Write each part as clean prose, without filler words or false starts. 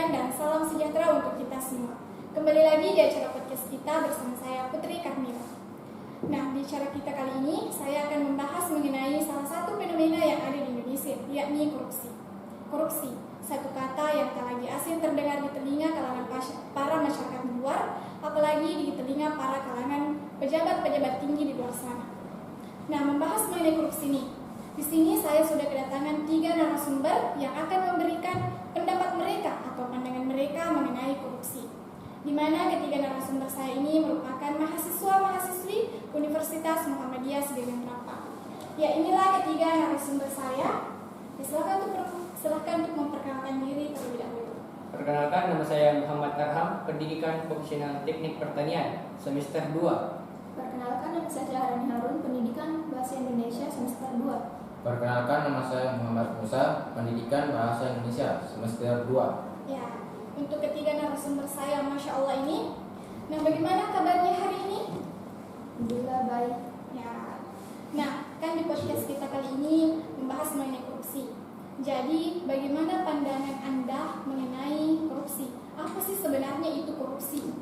kebaikan dan salam sejahtera untuk kita semua. Kembali lagi di acara podcast kita bersama saya Putri Karmila. Nah, di acara kita kali ini saya akan membahas mengenai salah satu fenomena yang ada di Indonesia, yakni korupsi. Korupsi, satu kata yang tak lagi asing terdengar di telinga kalangan para masyarakat luar, apalagi di telinga para kalangan pejabat-pejabat tinggi di luar sana. Nah, membahas mengenai korupsi ini, di sini saya sudah kedatangan 3 narasumber yang akan memberikan pendapat mereka atau pandangan mereka mengenai korupsi. Di mana ketiga narasumber saya ini merupakan mahasiswa-mahasiswi Universitas Muhammadiyah Sedegan Rapa. Ya, inilah ketiga narasumber saya. Silakan untuk memperkenalkan diri terlebih dahulu. Perkenalkan, nama saya Muhammad Arham, pendidikan profesional teknik pertanian, semester 2. Perkenalkan, nama saya Syahrani Harun, pendidikan bahasa Indonesia semester 2. Perkenalkan, nama saya Muhammad Musa, pendidikan bahasa Indonesia semester 2. Ya, untuk ketiga narasumber saya, Masya Allah ini. Nah, bagaimana kabarnya hari ini? Alhamdulillah baik. Ya, nah, kan di podcast kita kali ini membahas mengenai korupsi. Jadi, bagaimana pandangan Anda mengenai korupsi? Apa sih sebenarnya itu korupsi?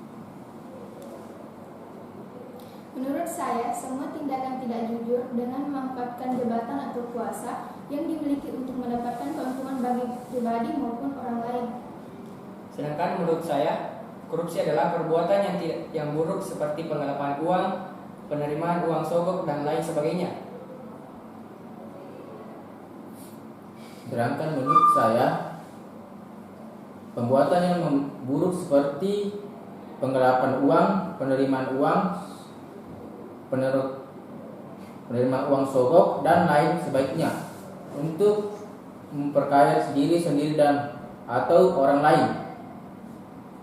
Menurut saya, semua tindakan tidak jujur dengan memanfaatkan jabatan atau kuasa yang dimiliki untuk mendapatkan keuntungan bagi pribadi maupun orang lain. Sedangkan menurut saya, korupsi adalah perbuatan yang buruk seperti penggelapan uang, penerimaan uang sogok, dan lain sebagainya. Sedangkan menurut saya, perbuatan yang buruk seperti penggelapan uang, penerimaan uang sogok, dan lain sebagainya untuk memperkaya diri sendiri dan atau orang lain.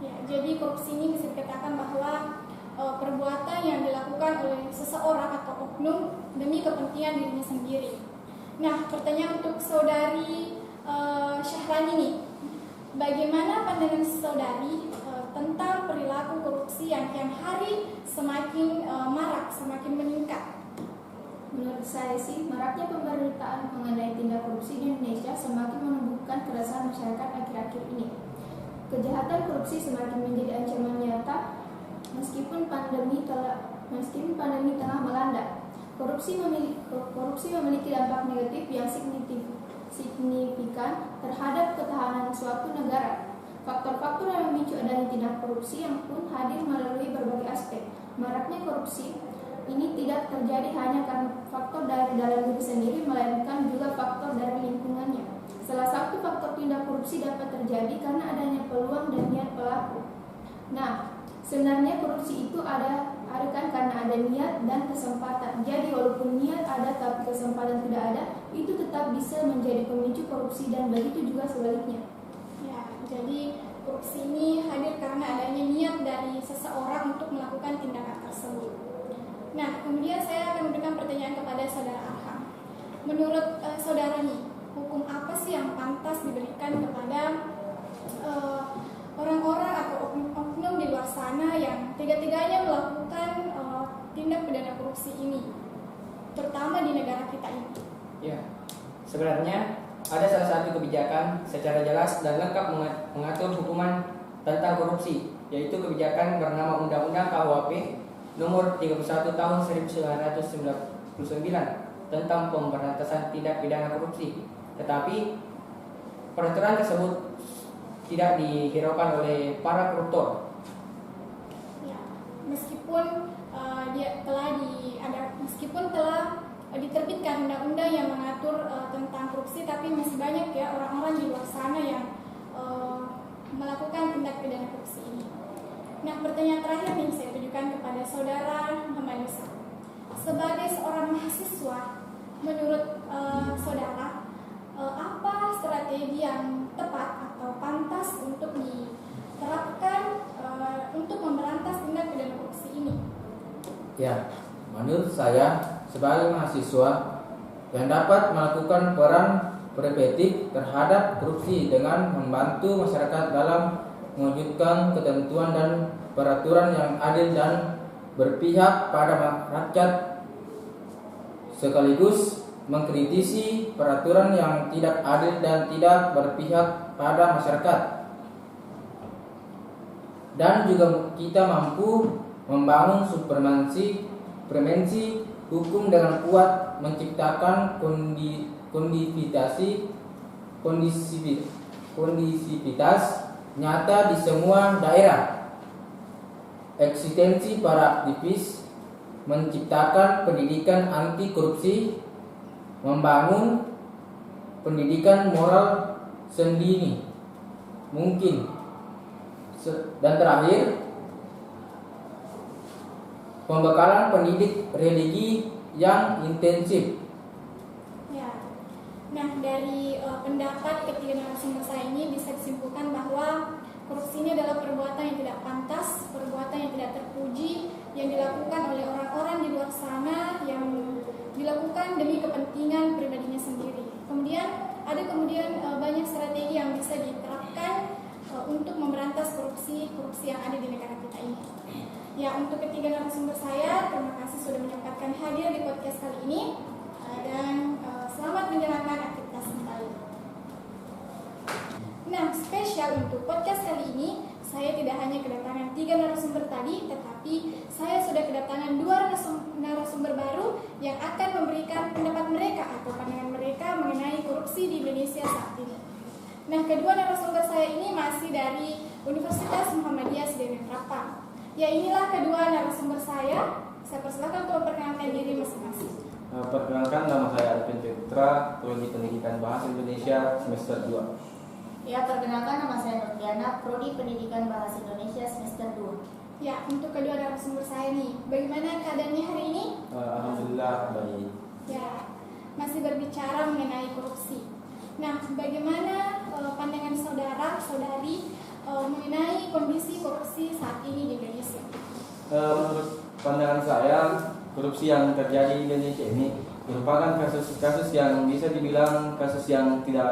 Ya, jadi korupsi ini bisa dikatakan bahwa perbuatan yang dilakukan oleh seseorang atau oknum demi kepentingan dirinya sendiri. Nah, pertanyaan untuk saudari Syahrani nih, bagaimana pandangan saudari tentang perilaku korupsi yang kian hari semakin marak, semakin meningkat? Menurut saya sih, maraknya pemberitaan mengenai tindak korupsi di Indonesia semakin menumbuhkan keresahan masyarakat akhir-akhir ini. Kejahatan korupsi semakin menjadi ancaman nyata meskipun pandemi tengah melanda. Korupsi memiliki dampak negatif yang signifikan terhadap ketahanan suatu negara. Faktor-faktor yang memicu adanya tindak korupsi yang pun hadir melalui berbagai aspek. Maraknya korupsi ini tidak terjadi hanya karena faktor dari dalam diri sendiri, melainkan juga faktor dari lingkungannya. Salah satu faktor tindak korupsi dapat terjadi karena adanya peluang dan niat pelaku. Nah, sebenarnya korupsi itu ada kan karena ada niat dan kesempatan. Jadi walaupun niat ada tapi kesempatan tidak ada, itu tetap bisa menjadi pemicu korupsi, dan begitu juga sebaliknya. Ya, jadi korupsi ini hadir karena adanya niat dari seseorang untuk melakukan tindakan tersebut. Nah, kemudian saya akan memberikan pertanyaan kepada saudara Arham. Menurut saudara nih, hukum apa sih yang pantas diberikan kepada orang-orang atau oknum di luar sana yang tega-teganya melakukan tindak pidana korupsi ini, terutama di negara kita ini? Ya, sebenarnya ada salah satu kebijakan secara jelas dan lengkap mengatur hukuman tentang korupsi, yaitu kebijakan bernama Undang-Undang KUHP Nomor 31 Tahun 1999 tentang pemberantasan tindak pidana korupsi. Tetapi peraturan tersebut tidak dihiraukan oleh para koruptor. Ya, meskipun telah diterbitkan undang-undang yang mengatur tentang korupsi, tapi masih banyak ya orang-orang di luar sana yang melakukan tindak pidana korupsi ini. Nah, pertanyaan terakhir nih saya tujukan kepada saudara Muhammad Musa. Sebagai seorang mahasiswa, menurut saudara, apa strategi yang tepat atau pantas untuk diterapkan untuk memberantas tindak pidana korupsi ini? Ya, menurut saya sebagai mahasiswa yang dapat melakukan peran preventif terhadap korupsi dengan membantu masyarakat dalam mewujudkan ketentuan dan peraturan yang adil dan berpihak pada rakyat, sekaligus mengkritisi peraturan yang tidak adil dan tidak berpihak pada masyarakat. dan juga kita mampu membangun supremasi hukum dengan kuat, menciptakan kondisivitas nyata di semua daerah. Eksistensi para aktivis menciptakan pendidikan anti korupsi, membangun pendidikan moral sendiri mungkin, dan terakhir pembekalan pendidik religi yang intensif. Ya. Nah, dari pendapat ketiga narasumber saya ini bisa disimpulkan bahwa korupsi ini adalah perbuatan yang tidak pantas, perbuatan yang tidak terpuji, yang dilakukan oleh orang-orang di luar sana, yang dilakukan demi kepentingan pribadinya sendiri. Kemudian ada banyak strategi yang bisa diterapkan untuk memberantas korupsi yang ada di negara kita ini. Ya, untuk ketiga narasumber saya, terima kasih sudah menyempatkan hadir di podcast kali ini, dan selamat menjalankan aktivitas kembali. Nah, spesial untuk podcast kali ini, saya tidak hanya kedatangan 3 narasumber tadi, tetapi saya sudah kedatangan 2 narasumber baru yang akan memberikan pendapat mereka atau pandangan mereka mengenai korupsi di Indonesia saat ini. Nah, kedua narasumber saya ini masih dari Universitas Muhammadiyah Sedemen Trapang. Ya, inilah kedua narasumber saya. Saya persilakan untuk memperkenalkan diri masing-masing. Perkenalkan, nama saya Arvin Petra, Prodi Pendidikan Bahasa Indonesia semester 2. Ya, perkenalkan, nama saya Nurdiana, Prodi Pendidikan Bahasa Indonesia semester 2. Ya, untuk kedua narasumber saya nih, bagaimana keadaannya hari ini? Alhamdulillah baik. Ya, masih berbicara mengenai korupsi. Nah, bagaimana pandangan saudara-saudari mengenai kondisi korupsi saat ini di Indonesia? Menurut pandangan saya, korupsi yang terjadi di Indonesia ini merupakan kasus-kasus yang bisa dibilang kasus yang tidak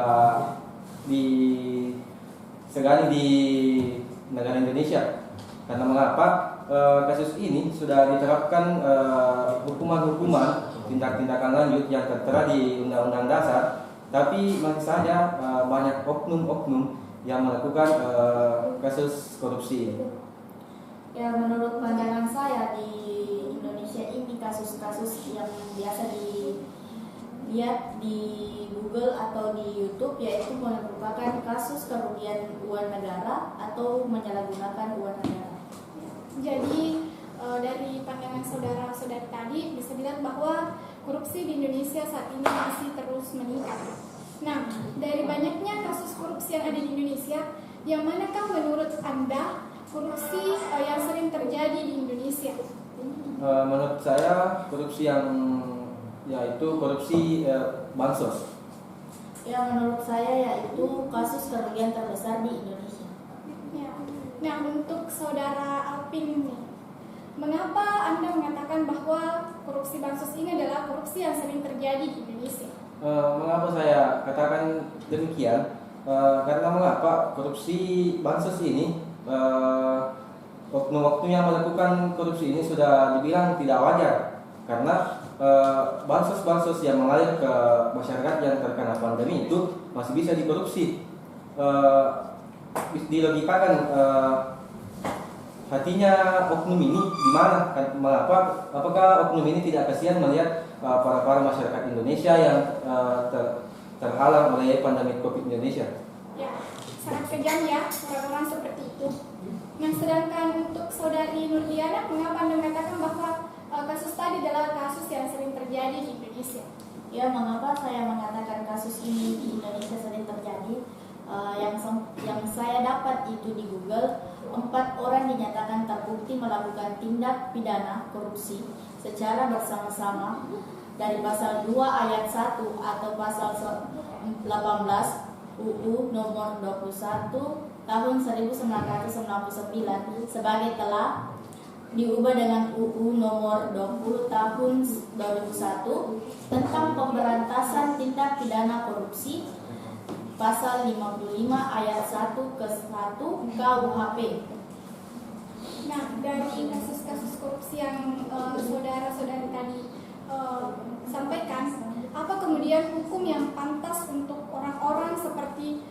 disegani di negara Indonesia. Karena mengapa? Kasus ini sudah diterapkan hukuman-hukuman, tindak-tindakan lanjut yang tertera di Undang-Undang Dasar, tapi masih saja banyak oknum-oknum yang melakukan kasus korupsi ini. Ya, menurut pandangan saya di Indonesia ini kasus-kasus yang biasa dilihat di Google atau di YouTube, yaitu merupakan kasus kerugian uang negara atau menyalahgunakan uang negara. Jadi dari pandangan saudara-saudari tadi bisa dilihat bahwa korupsi di Indonesia saat ini masih terus meningkat. Nah, dari banyaknya kasus korupsi yang ada di Indonesia, yang manakah menurut Anda korupsi yang sering terjadi di Indonesia? Menurut saya korupsi yaitu korupsi bansos. Ya, menurut saya yaitu kasus kerugian terbesar di Indonesia. Ya. Nah, untuk saudara Alpin nih, mengapa Anda mengatakan bahwa korupsi bansos ini adalah korupsi yang sering terjadi di Indonesia? Mengapa saya katakan demikian? Karena mengapa korupsi bansos ini, oknum-oknum yang melakukan korupsi ini sudah dibilang tidak wajar, karena bansos-bansos yang mengalir ke masyarakat yang terkena pandemi itu masih bisa dikorupsi. Dilogikakan hatinya oknum ini di mana? Mengapa? Apakah oknum ini tidak kasihan melihat para masyarakat Indonesia yang terhalang oleh pandemi COVID Indonesia? Ya, sangat kejam ya orang-orang seperti itu. Nah, sedangkan untuk saudari Nurdiana, mengapa Anda mengatakan bahwa kasus tadi adalah kasus yang sering terjadi di Indonesia? Ya, mengapa saya mengatakan kasus ini di Indonesia sering terjadi? Yang saya dapat itu di Google, 4 orang dinyatakan terbukti melakukan tindak pidana korupsi secara bersama-sama dari pasal 2 ayat 1 atau pasal 18 UU nomor 21 tahun 1999 sebagai telah diubah dengan UU nomor 20 tahun 2001 tentang pemberantasan tindak pidana korupsi pasal 55 ayat 1 ke 1 KUHP. Nah, dari kasus-kasus korupsi yang saudara-saudari tadi sampaikan, apa kemudian hukum yang pantas untuk orang-orang seperti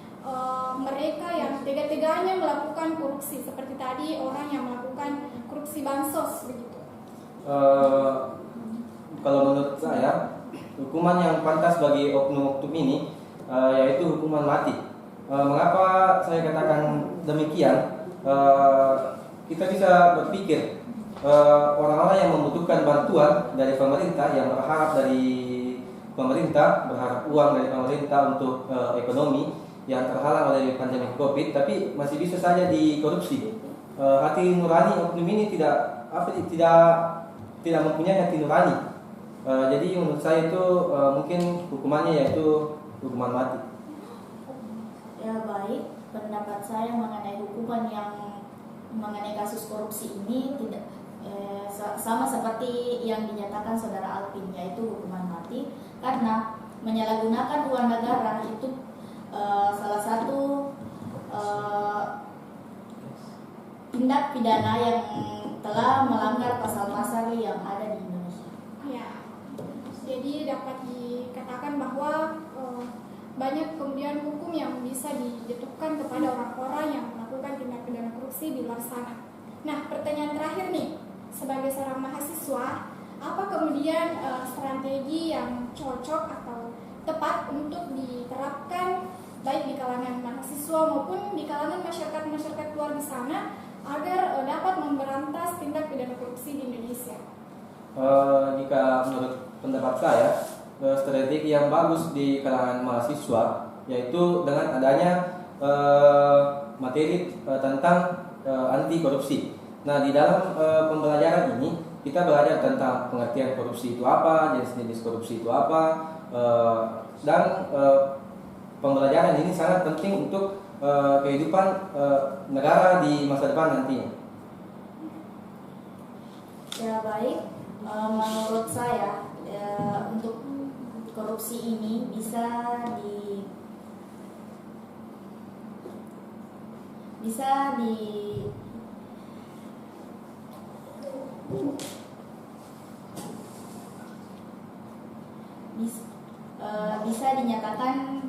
mereka yang tega-teganya melakukan melakukan korupsi seperti tadi orang yang melakukan korupsi bansos begitu? Kalau menurut saya, hukuman yang pantas bagi oknum-oknum ini yaitu hukuman mati. Mengapa saya katakan demikian? Kita bisa berpikir orang-orang yang membutuhkan bantuan dari pemerintah, yang berharap dari pemerintah, berharap uang dari pemerintah untuk ekonomi yang terhalang oleh pandemi Covid, tapi masih bisa saja dikorupsi. Hati nurani oknum ini tidak mempunyai hati nurani. Jadi menurut saya itu mungkin hukumannya yaitu hukuman mati. Ya baik, pendapat saya mengenai hukuman yang mengenai kasus korupsi ini tidak sama seperti yang dinyatakan saudara Alvin, yaitu hukuman mati, karena menyalahgunakan uang negara itu salah satu tindak pidana yang telah melanggar pasal-pasal yang ada di Indonesia. Ya, jadi dapat dikatakan bahwa banyak kemudian hukum yang bisa dijatuhkan kepada orang-orang yang melakukan tindak pidana korupsi di luar sana. Nah, pertanyaan terakhir nih, sebagai seorang mahasiswa, apa kemudian strategi yang cocok atau tepat untuk diterapkan baik di kalangan mahasiswa maupun di kalangan masyarakat luar di sana agar dapat memberantas tindak pidana korupsi di Indonesia? Jika menurut pendapat saya, strategi yang bagus di kalangan mahasiswa yaitu dengan adanya materi tentang anti korupsi. Nah, di dalam pembelajaran ini kita belajar tentang pengertian korupsi itu apa, jenis-jenis korupsi itu apa, dan pembelajaran ini sangat penting untuk kehidupan negara di masa depan nantinya. Ya baik, menurut saya untuk korupsi ini bisa dinyatakan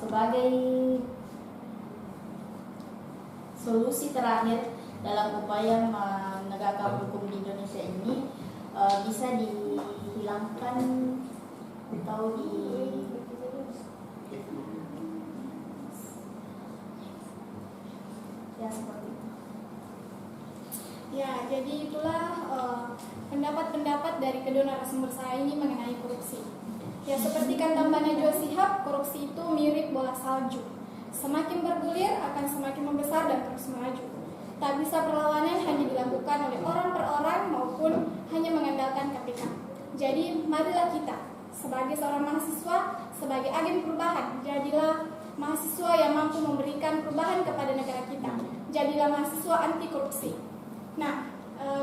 sebagai solusi terakhir dalam upaya menegakkan hukum di Indonesia ini, bisa dihilangkan atau ya seperti itu. Ya, jadi itulah pendapat-pendapat dari kedua narasumber saya ini mengenai korupsi. Ya, seperti kata Mbak Najwa Shihab, korupsi itu mirip bola salju. Semakin bergulir akan semakin membesar dan terus melaju. Tak bisa perlawanan hanya dilakukan oleh orang per orang maupun hanya mengandalkan KPK. Jadi marilah kita sebagai seorang mahasiswa, sebagai agen perubahan, jadilah mahasiswa yang mampu memberikan perubahan kepada negara kita. Jadilah mahasiswa anti korupsi. Nah,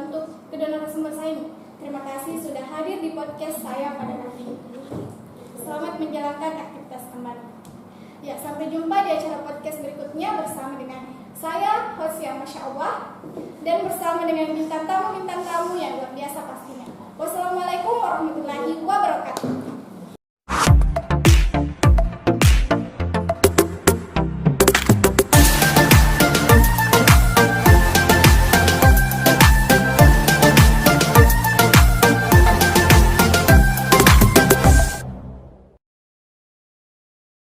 untuk kedua narasumber saya ini, terima kasih sudah hadir di podcast saya pada hari ini. Selamat menjalankan aktivitas kembali. Ya, sampai jumpa di acara podcast berikutnya bersama dengan saya, Hosia Masya Allah, dan bersama dengan bintang tamu yang luar biasa pastinya. Wassalamualaikum warahmatullahi wabarakatuh.